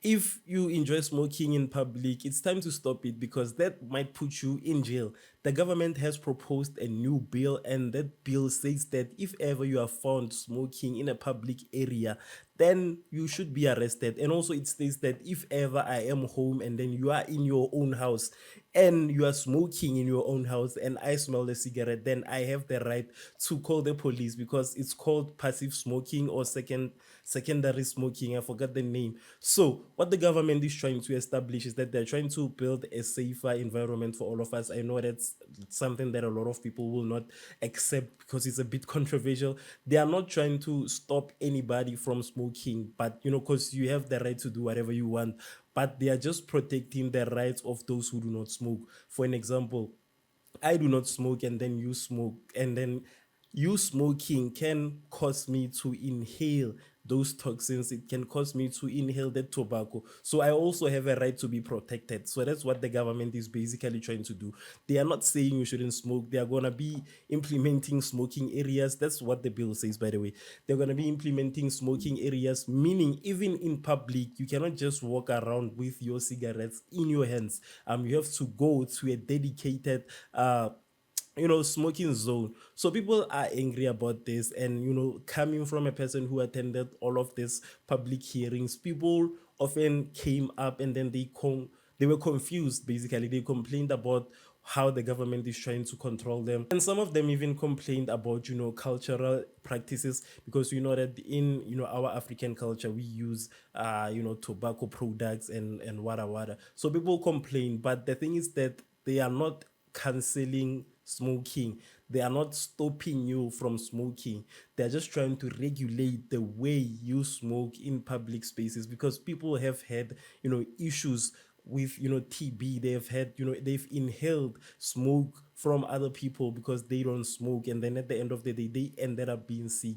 if you enjoy smoking in public, it's time to stop it because that might put you in jail. The government has proposed a new bill, and that bill says that if ever you are found smoking in a public area, then you should be arrested. And also, it states that if ever I am home and then you are in your own house and you are smoking in your own house and I smell the cigarette, then I have the right to call the police because it's called passive smoking or secondary smoking. I forgot the name. So what the government is trying to establish is that they're trying to build a safer environment for all of us. I know that's something that a lot of people will not accept because it's a bit controversial. They are not trying to stop anybody from smoking, but because you have the right to do whatever you want, but they are just protecting the rights of those who do not smoke. For an example, I do not smoke and then you smoke, and then you smoking can cause me to inhale those toxins. It can cause me to inhale that tobacco. So I also have a right to be protected. So that's what the government is basically trying to do. They are not saying you shouldn't smoke. They are going to be implementing smoking areas. That's what the bill says, by the way. They're going to be implementing smoking areas, meaning even in public, you cannot just walk around with your cigarettes in your hands. You have to go to a dedicated smoking zone. So people are angry about this, and coming from a person who attended all of these public hearings, people often came up and then they were confused. Basically, they complained about how the government is trying to control them, and some of them even complained about cultural practices, because that in our African culture we use tobacco products and wada. So people complain, but the thing is that they are not canceling smoking. They are not stopping you from smoking. They're just trying to regulate the way you smoke in public spaces, because people have had, issues with, TB. They've had, they've inhaled smoke from other people because they don't smoke. And then at the end of the day, they ended up being sick.